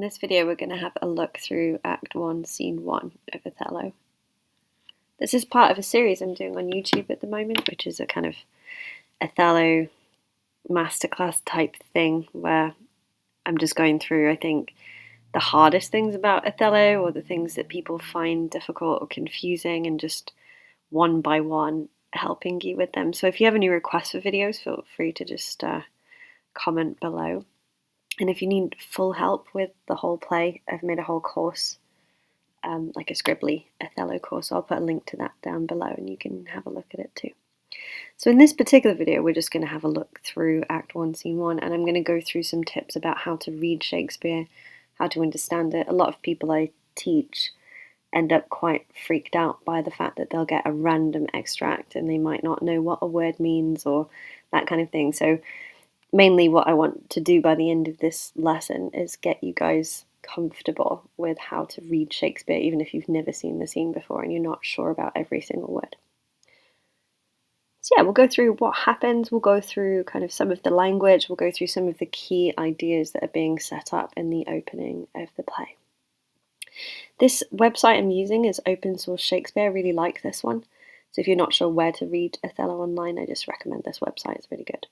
In this video we're going to have a look through Act 1, Scene 1 of Othello. This is part of a series I'm doing on YouTube at the moment, which is a kind of Othello masterclass type thing where I'm just going through, I think, the hardest things about Othello or the things that people find difficult or confusing, and just one by one helping you with them. So if you have any requests for videos, feel free to just comment below. And if you need full help with the whole play, I've made a whole course, like a scribbly Othello course. So I'll put a link to that down below and you can have a look at it too. So in this particular video, we're just going to have a look through Act 1, Scene 1, and I'm going to go through some tips about how to read Shakespeare, how to understand it. A lot of people I teach end up quite freaked out by the fact that they'll get a random extract and they might not know what a word means or that kind of thing. So mainly what I want to do by the end of this lesson is get you guys comfortable with how to read Shakespeare, even if you've never seen the scene before and you're not sure about every single word. So yeah, we'll go through what happens, we'll go through kind of some of the language, we'll go through some of the key ideas that are being set up in the opening of the play. This website I'm using is Open Source Shakespeare. I really like this one. So if you're not sure where to read Othello online, I just recommend this website, it's really good.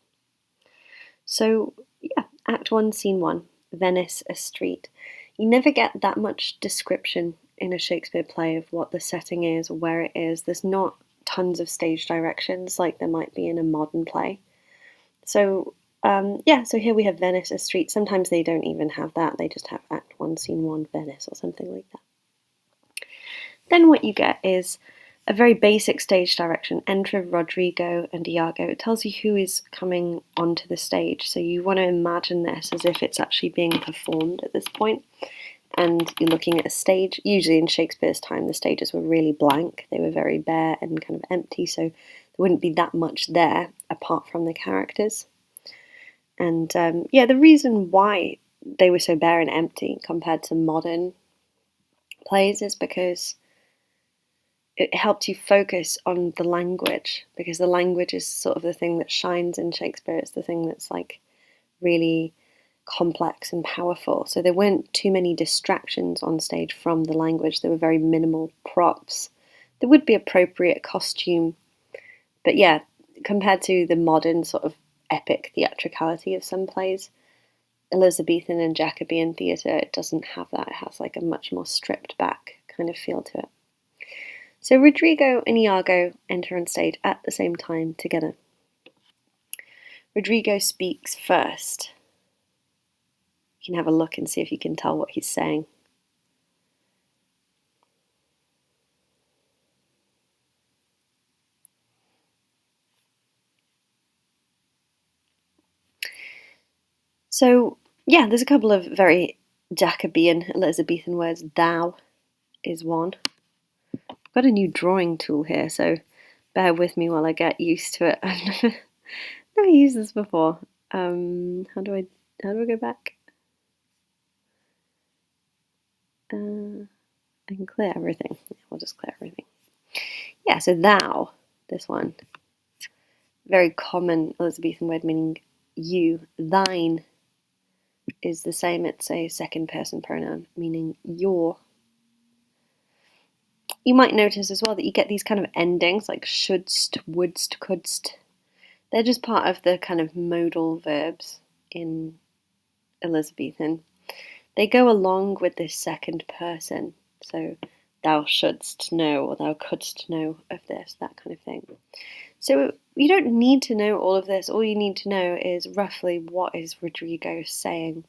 So yeah, Act 1, Scene 1, Venice, a street. You never get that much description in a Shakespeare play of what the setting is or where it is. There's not tons of stage directions like there might be in a modern play. So yeah, so here we have Venice, a street. Sometimes they don't even have that. They just have Act 1, Scene 1, Venice or something like that. Then what you get is a very basic stage direction. Enter Rodrigo and Iago. It tells you who is coming onto the stage. So you want to imagine this as if it's actually being performed at this point. And you're looking at a stage. Usually in Shakespeare's time, the stages were really blank. They were very bare and kind of empty. So there wouldn't be that much there apart from the characters. And yeah, the reason why they were so bare and empty compared to modern plays is because it helped you focus on the language, because the language is sort of the thing that shines in Shakespeare. It's the thing that's like really complex and powerful. So there weren't too many distractions on stage from the language. There were very minimal props. There would be appropriate costume, but yeah, compared to the modern sort of epic theatricality of some plays, Elizabethan and Jacobean theatre, it doesn't have that. It has like a much more stripped back kind of feel to it. So Rodrigo and Iago enter on stage at the same time together. Rodrigo speaks first. You can have a look and see if you can tell what he's saying. So yeah, there's a couple of very Jacobean Elizabethan words. Thou is one. I've got a new drawing tool here, so bear with me while I get used to it. I've never used this before. How do I go back? I can clear everything. We'll just clear everything. Yeah, so thou, this one, very common Elizabethan word meaning you. Thine is the same. It's a second person pronoun meaning your. You might notice as well that you get these kind of endings like shouldst, wouldst, couldst. They're just part of the kind of modal verbs in Elizabethan. They go along with this second person. So thou shouldst know or thou couldst know of this, that kind of thing. So you don't need to know all of this. All you need to know is roughly what is Rodrigo saying.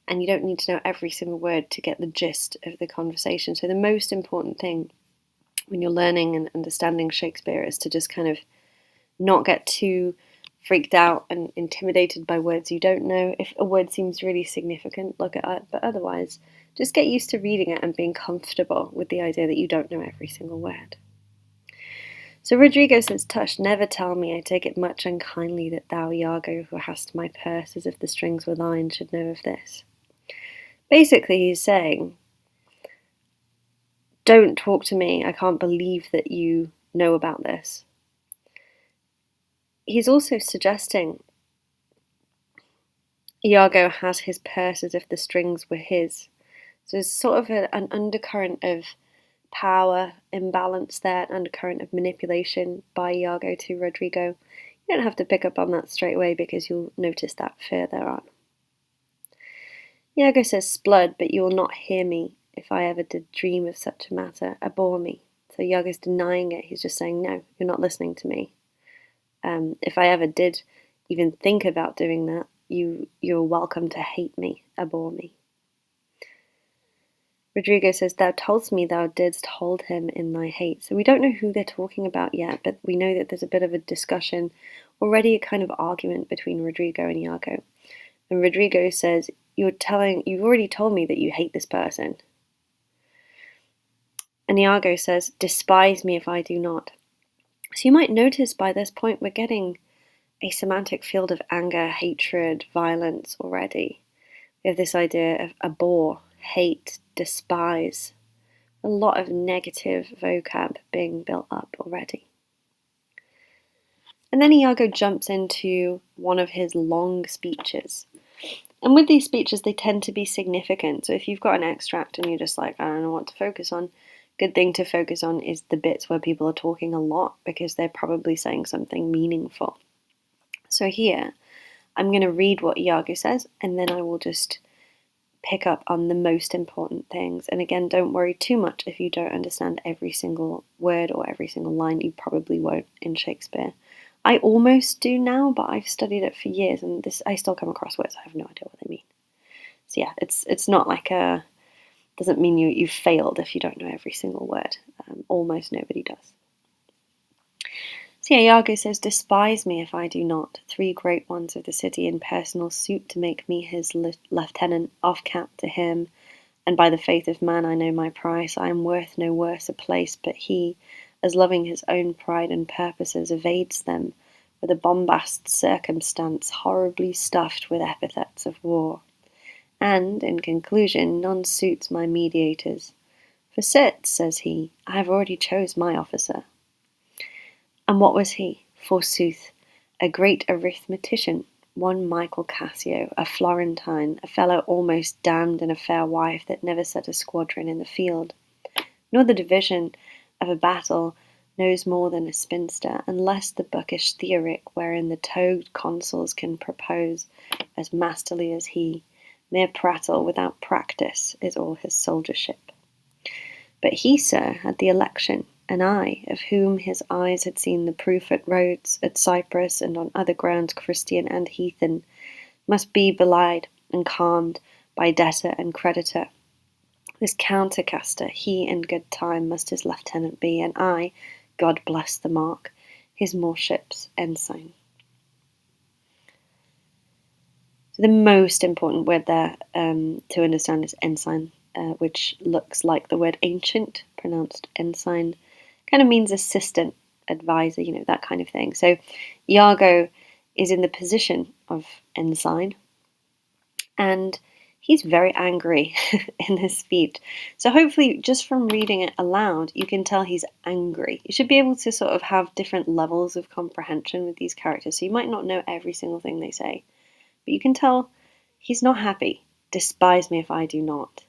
And you don't need to know every single word to get the gist of the conversation. So the most important thing when you're learning and understanding Shakespeare is to just kind of not get too freaked out and intimidated by words you don't know. If a word seems really significant, look at it, but otherwise, just get used to reading it and being comfortable with the idea that you don't know every single word. So Rodrigo says, Tush, never tell me, I take it much unkindly that thou, Iago, who hast my purse as if the strings were thine, should know of this. Basically, he's saying, don't talk to me, I can't believe that you know about this. He's also suggesting Iago has his purse as if the strings were his. So there's sort of an undercurrent of power imbalance there, an undercurrent of manipulation by Iago to Rodrigo. You don't have to pick up on that straight away because you'll notice that further on. Iago says, "Splud, but you will not hear me. If I ever did dream of such a matter, abhor me." So Iago's denying it. He's just saying, no, you're not listening to me. If I ever did even think about doing that, you're welcome to hate me, abhor me. Rodrigo says, "Thou toldst me thou didst hold him in thy hate." So we don't know who they're talking about yet, but we know that there's a bit of a discussion, already a kind of argument between Rodrigo and Iago. And Rodrigo says, you've already told me that you hate this person. And Iago says, "Despise me if I do not." So you might notice by this point we're getting a semantic field of anger, hatred, violence already. We have this idea of abhor, hate, despise. A lot of negative vocab being built up already. And then Iago jumps into one of his long speeches. And with these speeches, they tend to be significant. So if you've got an extract and you're just like, I don't know what to focus on, good thing to focus on is the bits where people are talking a lot because they're probably saying something meaningful. So here, I'm going to read what Iago says, and then I will just pick up on the most important things. And again, don't worry too much if you don't understand every single word or every single line. You probably won't in Shakespeare. I almost do now, but I've studied it for years, and I still come across words I have no idea what they mean. So yeah, it's not like doesn't mean you've failed if you don't know every single word. Almost nobody does. So yeah, Iago says, "Despise me if I do not. 3 great ones of the city in personal suit to make me his lieutenant, off cap to him, and by the faith of man I know my price. I am worth no worse a place, but he, as loving his own pride and purposes, evades them with a bombast circumstance horribly stuffed with epithets of war. And, in conclusion, none suits my mediators. For certes, says he, I have already chose my officer." And what was he? Forsooth, a great arithmetician, one Michael Cassio, a Florentine, a fellow almost damned and a fair wife that never set a squadron in the field, nor the division of a battle knows more than a spinster, unless the bookish theoric wherein the togged consuls can propose as masterly as he. Mere prattle without practice is all his soldiership. But he, sir, had the election, and I, of whom his eyes had seen the proof at Rhodes, at Cyprus, and on other grounds Christian and heathen, must be belied and calmed by debtor and creditor. This countercaster, he in good time must his lieutenant be, and I, God bless the mark, his moreship's ensign. So the most important word there to understand is ensign, which looks like the word ancient, pronounced ensign. Kind of means assistant, advisor, that kind of thing. So Iago is in the position of ensign, and he's very angry in his speech. So hopefully, just from reading it aloud, you can tell he's angry. You should be able to sort of have different levels of comprehension with these characters. So you might not know every single thing they say, but you can tell he's not happy. Despise me if I do not.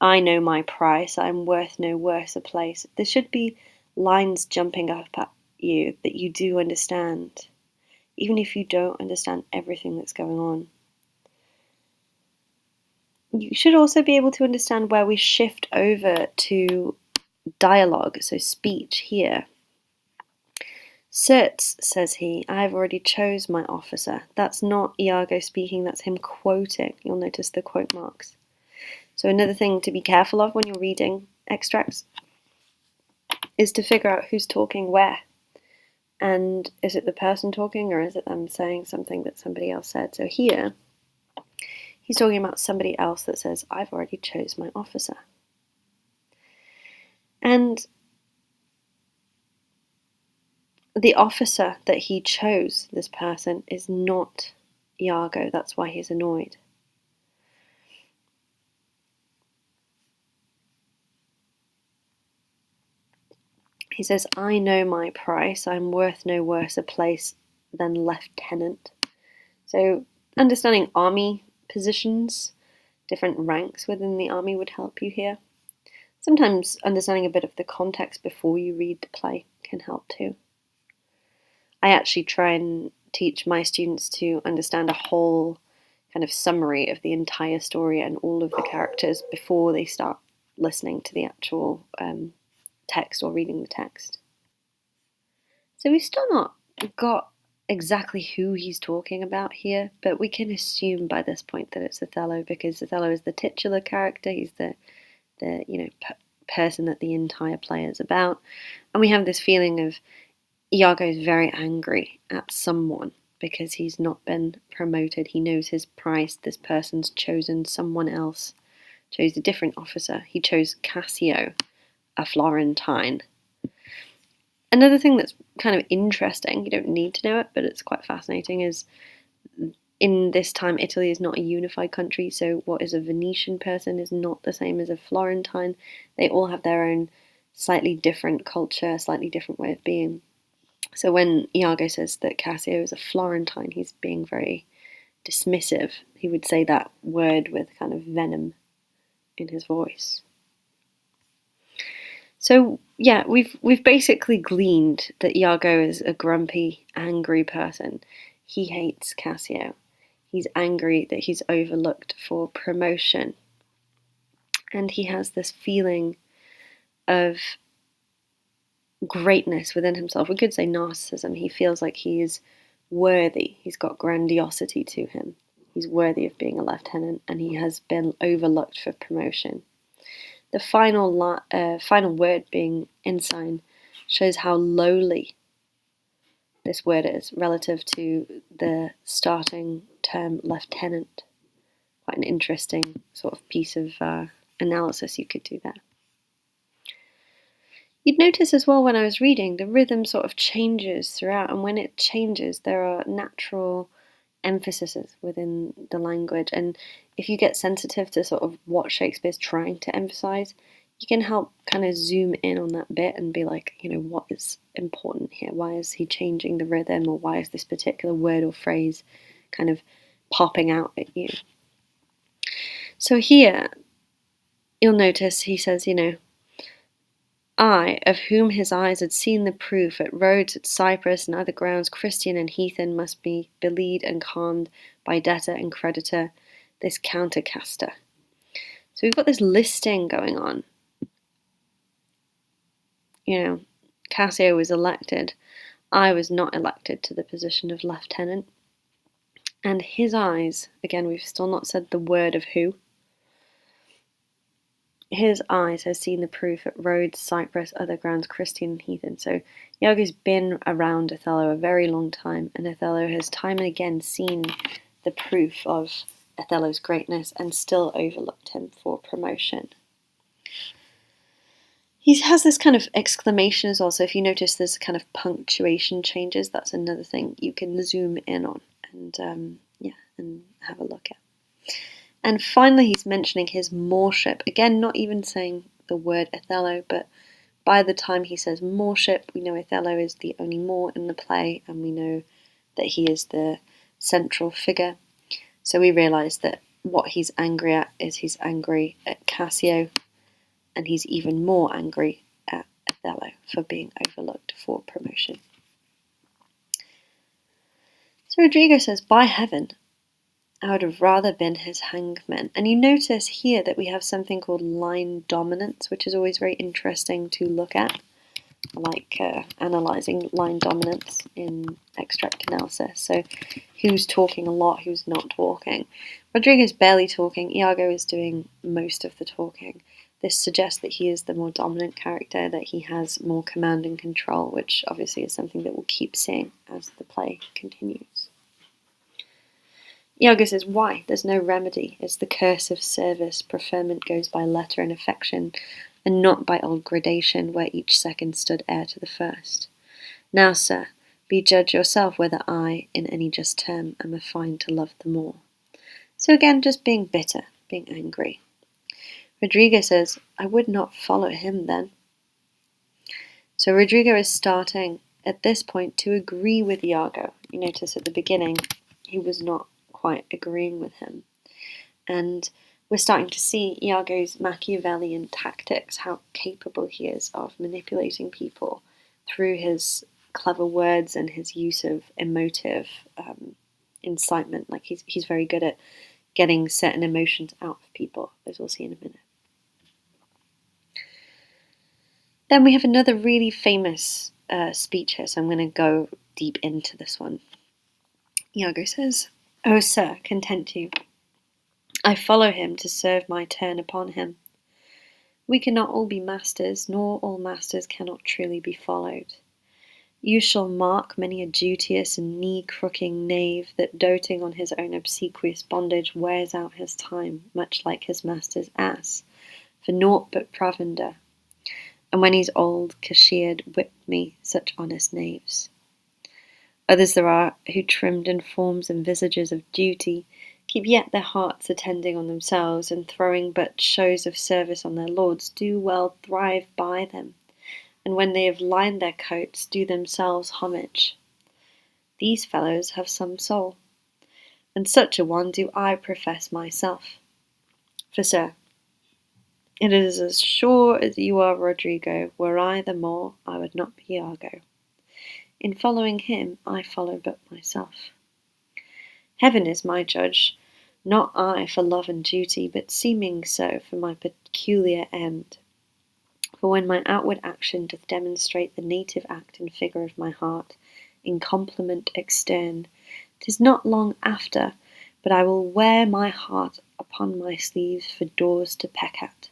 I know my price, I am worth no worse a place. There should be lines jumping up at you that you do understand, even if you don't understand everything that's going on. You should also be able to understand where we shift over to dialogue, so speech here. Certes, says he, I have already chose my officer. That's not Iago speaking, that's him quoting. You'll notice the quote marks. So another thing to be careful of when you're reading extracts is to figure out who's talking where. And is it the person talking or is it them saying something that somebody else said? So here, he's talking about somebody else that says, I've already chose my officer. And the officer that he chose, this person, is not Iago. That's why he's annoyed. He says, I know my price. I'm worth no worse a place than lieutenant. So understanding army positions different ranks within the army would help you here. Sometimes understanding a bit of the context before you read the play can help too. I actually try and teach my students to understand a whole kind of summary of the entire story and all of the characters before they start listening to the actual text or reading the text. So we've still not got exactly who he's talking about here, but we can assume by this point that it's Othello, because Othello is the titular character. He's the person that the entire play is about, and we have this feeling of Iago is very angry at someone because he's not been promoted. He knows his price. This person's chosen someone else, chose a different officer. He chose Cassio, a Florentine. Another thing that's kind of interesting, you don't need to know it, but it's quite fascinating, is in this time Italy is not a unified country, so what is a Venetian person is not the same as a Florentine. They all have their own slightly different culture, slightly different way of being. So when Iago says that Cassio is a Florentine, he's being very dismissive. He would say that word with kind of venom in his voice. So yeah, we've basically gleaned that Iago is a grumpy, angry person. He hates Cassio. He's angry that he's overlooked for promotion. And he has this feeling of greatness within himself. We could say narcissism. He feels like he is worthy. He's got grandiosity to him. He's worthy of being a lieutenant, and he has been overlooked for promotion. The final word being ensign shows how lowly this word is relative to the starting term lieutenant. Quite an interesting sort of piece of analysis you could do there. You'd notice as well when I was reading, the rhythm sort of changes throughout, and when it changes, there are natural emphases within the language. And if you get sensitive to sort of what Shakespeare's trying to emphasize, you can help kind of zoom in on that bit and be like, what is important here? Why is he changing the rhythm, or why is this particular word or phrase kind of popping out at you? So here, you'll notice he says, I, of whom his eyes had seen the proof at Rhodes, at Cyprus, and other grounds, Christian and heathen, must be belied and calmed by debtor and creditor, this countercaster. So we've got this listing going on. Cassio was elected. I was not elected to the position of lieutenant. And his eyes, again, we've still not said the word of who. His eyes have seen the proof at Rhodes, Cyprus, other grounds, Christian and heathen. So Iago's been around Othello a very long time, and Othello has time and again seen the proof of Othello's greatness and still overlooked him for promotion. He has this kind of exclamation as well, so if you notice there's kind of punctuation changes, that's another thing you can zoom in on and have a look at. And finally, he's mentioning his moorship. Again, not even saying the word Othello, but by the time he says moorship, we know Othello is the only Moor in the play, and we know that he is the central figure. So we realise that what he's angry at is he's angry at Cassio, and he's even more angry at Othello for being overlooked for promotion. So Rodrigo says, by heaven, I would have rather been his hangman. And you notice here that we have something called line dominance, which is always very interesting to look at. I like analysing line dominance in extract analysis. So who's talking a lot, who's not talking. Rodrigo's barely talking. Iago is doing most of the talking. This suggests that he is the more dominant character, that he has more command and control, which obviously is something that we'll keep seeing as the play continues. Iago says, why? There's no remedy. It's the curse of service. Preferment goes by letter and affection, and not by old gradation, where each second stood heir to the first. Now, sir, be judge yourself whether I, in any just term, am a fine to love the more. So again, just being bitter, being angry. Rodrigo says, I would not follow him then. So Rodrigo is starting, at this point, to agree with Iago. You notice at the beginning, he was not quite agreeing with him. And we're starting to see Iago's Machiavellian tactics, how capable he is of manipulating people through his clever words and his use of emotive incitement. Like he's very good at getting certain emotions out of people, as we'll see in a minute. Then we have another really famous speech here, so I'm going to go deep into this one. Iago says, "O sir, content you. I follow him to serve my turn upon him. We cannot all be masters, nor all masters cannot truly be followed. You shall mark many a duteous and knee-crooking knave that, doting on his own obsequious bondage, wears out his time, much like his master's ass, for naught but provender. And when he's old, cashiered, whip me such honest knaves. Others there are, who trimmed in forms and visages of duty, keep yet their hearts attending on themselves, and throwing but shows of service on their lords, do well thrive by them, and when they have lined their coats, do themselves homage. These fellows have some soul, and such a one do I profess myself. For, sir, it is as sure as you are Rodrigo, were I the more, I would not be Iago. In following him, I follow but myself. Heaven is my judge, not I for love and duty, but seeming so for my peculiar end. For when my outward action doth demonstrate the native act and figure of my heart, in complement extern, 'tis not long after, but I will wear my heart upon my sleeves for doors to peck at.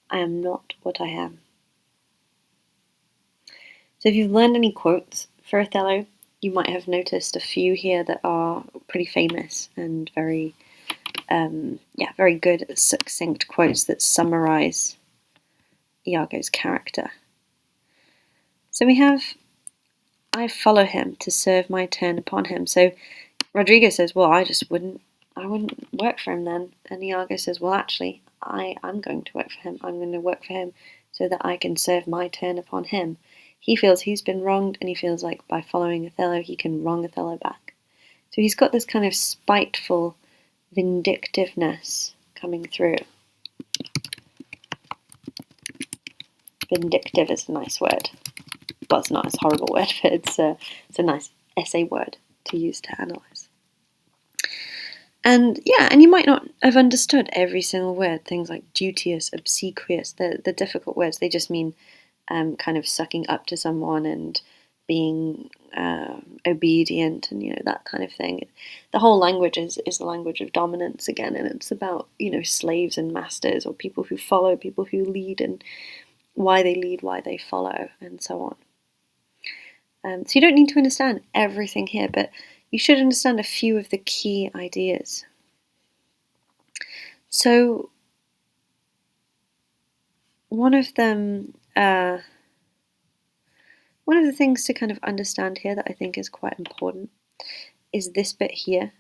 I am not what I am." So if you've learned any quotes for Othello, you might have noticed a few here that are pretty famous and very good, succinct quotes that summarize Iago's character. So we have, "I follow him to serve my turn upon him." So Rodrigo says, "Well, I wouldn't work for him then." And Iago says, "Well, actually, I'm going to work for him. I'm going to work for him so that I can serve my turn upon him." He feels he's been wronged, and he feels like by following Othello, he can wrong Othello back. So he's got this kind of spiteful vindictiveness coming through. Vindictive is a nice word. Well, it's not a horrible word, but it's a nice essay word to use to analyse. And you might not have understood every single word. Things like duteous, obsequious, the difficult words, they just mean kind of sucking up to someone and being obedient and that kind of thing. The whole language is the language of dominance again, and it's about slaves and masters, or people who follow, people who lead, and why they lead, why they follow, and so on. So you don't need to understand everything here, but you should understand a few of the key ideas. So one of the things to kind of understand here that I think is quite important is this bit here.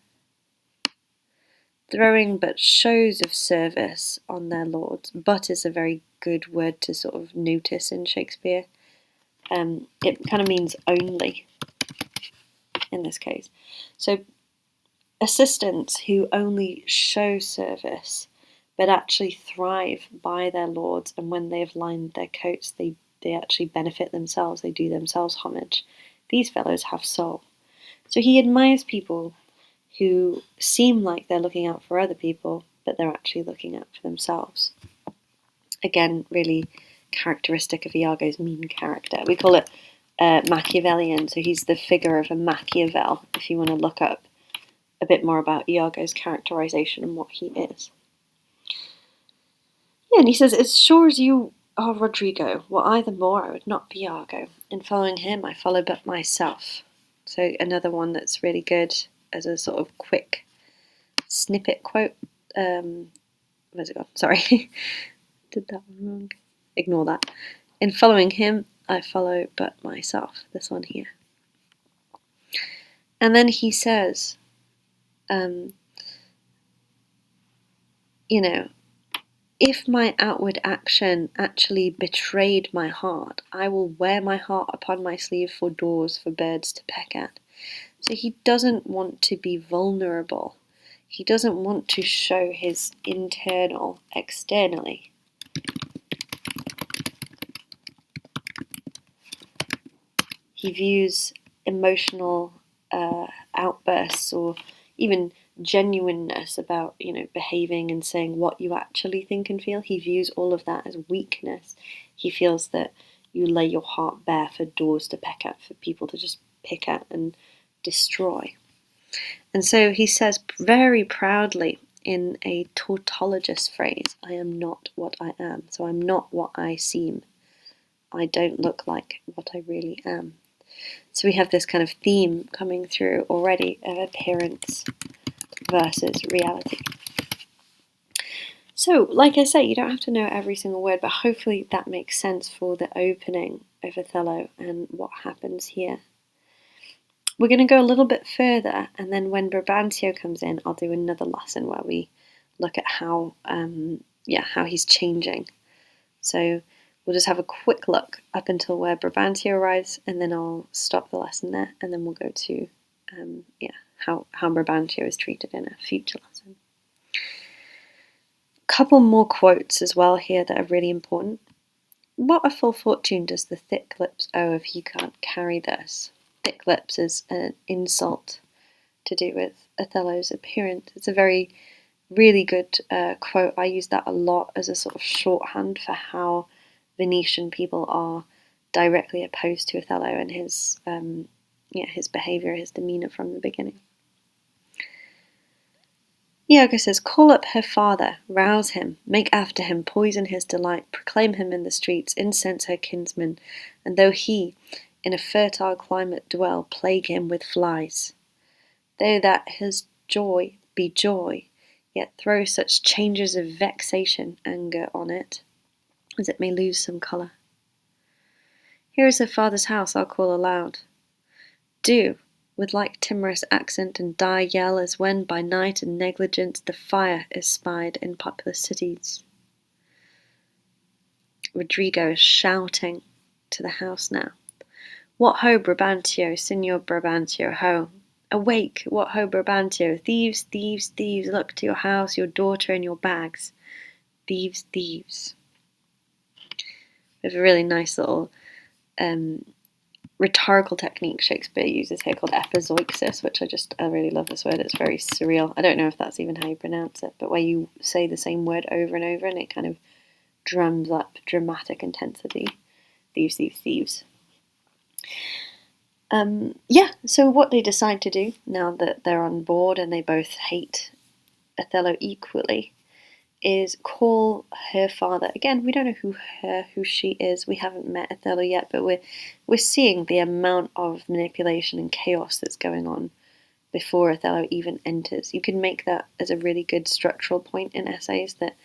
Throwing but shows of service on their lords. But is a very good word to sort of notice in Shakespeare. It kind of means only in this case. So assistants who only show service but actually thrive by their lords, and when they have lined their coats, they actually benefit themselves, they do themselves homage. These fellows have soul. So he admires people who seem like they're looking out for other people, but they're actually looking out for themselves. Again, really characteristic of Iago's mean character. We call it Machiavellian, so he's the figure of a Machiavel, if you want to look up a bit more about Iago's characterization and what he is. Yeah, and he says, "As sure as you are Rodrigo, were I the more, I would not be Iago. In following him, I follow but myself." So another one that's really good as a sort of quick snippet quote. Where's it gone? Sorry. Did that one wrong. Ignore that. "In following him, I follow but myself." This one here. And then he says, "If my outward action actually betrayed my heart, I will wear my heart upon my sleeve for doors for birds to peck at." So he doesn't want to be vulnerable. He doesn't want to show his internal externally. He views emotional outbursts or even genuineness about, behaving and saying what you actually think and feel. He views all of that as weakness. He feels that you lay your heart bare for doors to peck at, for people to just pick at and destroy. And so he says very proudly in a tautologist phrase, I am not what I am. So I'm not what I seem. I don't look like what I really am. So we have this kind of theme coming through already of appearance versus reality. So, like I say, you don't have to know every single word, but hopefully that makes sense for the opening of Othello and what happens here. We're going to go a little bit further, and then when Brabantio comes in, I'll do another lesson where we look at how he's changing. So we'll just have a quick look up until where Brabantio arrives, and then I'll stop the lesson there, and then we'll go to how Brabantio is treated in a future lesson. Couple more quotes as well here that are really important. What a full fortune does the thick lips owe if he can't carry this? Thick lips is an insult to do with Othello's appearance. It's a really good quote. I use that a lot as a sort of shorthand for how Venetian people are directly opposed to Othello and his behaviour, his demeanour from the beginning. Iago says, call up her father, rouse him, make after him, poison his delight, proclaim him in the streets, incense her kinsman, and though he in a fertile climate dwell, plague him with flies. Though that his joy be joy, yet throw such changes of vexation, anger on it, as it may lose some colour. Here is her father's house, I'll call aloud. Do, with like timorous accent and dire yell, as when by night and negligence the fire is spied in populous cities. Rodrigo is shouting to the house now. What ho, Brabantio, Signor Brabantio, ho! Awake! What ho, Brabantio! Thieves, thieves, thieves! Look to your house, your daughter, and your bags. Thieves, thieves. We have a really nice little rhetorical technique Shakespeare uses here called epizoixis, which I really love this word. It's very surreal. I don't know if that's even how you pronounce it, but where you say the same word over and over and it kind of drums up dramatic intensity. Thieves, thieves, thieves. So what they decide to do now that they're on board and they both hate Othello equally is call her father. Again, we don't know who she is. We haven't met Othello yet, but we're seeing the amount of manipulation and chaos that's going on before Othello even enters. You can make that as a really good structural point in essays that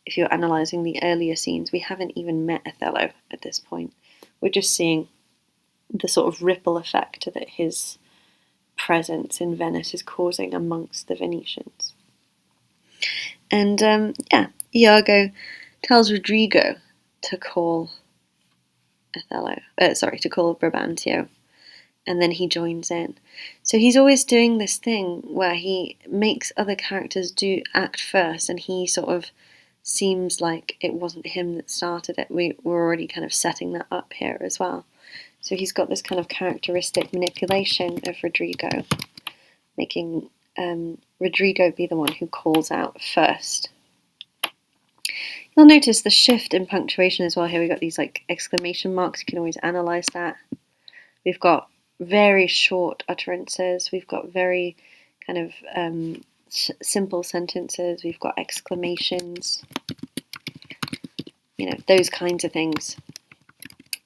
if you're analysing the earlier scenes, we haven't even met Othello at this point. We're just seeing the sort of ripple effect that his presence in Venice is causing amongst the Venetians. And Iago tells Rodrigo to call Brabantio, and then he joins in. So he's always doing this thing where he makes other characters act first, and he sort of seems like it wasn't him that started it. We're already kind of setting that up here as well. So he's got this kind of characteristic manipulation of Rodrigo, making Rodrigo be the one who calls out first. You'll notice the shift in punctuation as well here. We've got these like exclamation marks. You can always analyse that. We've got very short utterances. We've got very kind of simple sentences. We've got exclamations. Those kinds of things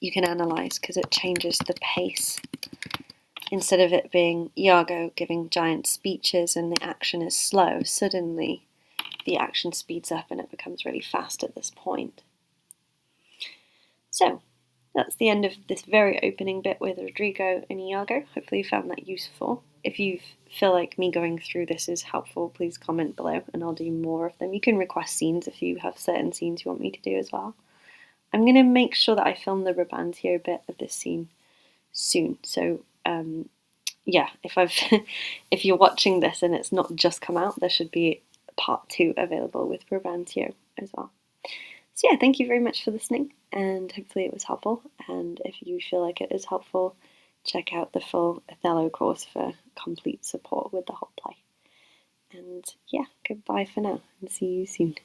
you can analyse because it changes the pace. Instead of it being Iago giving giant speeches and the action is slow, suddenly the action speeds up and it becomes really fast at this point. So, that's the end of this very opening bit with Rodrigo and Iago. Hopefully you found that useful. If you feel like me going through this is helpful, please comment below and I'll do more of them. You can request scenes if you have certain scenes you want me to do as well. I'm going to make sure that I film the Brabantio bit of this scene soon, so yeah, if you're watching this and it's not just come out, there should be part 2 available with Brabantio as well. So yeah, thank you very much for listening, and hopefully it was helpful. And if you feel like it is helpful, check out the full Othello course for complete support with the whole play. And yeah, goodbye for now, and see you soon.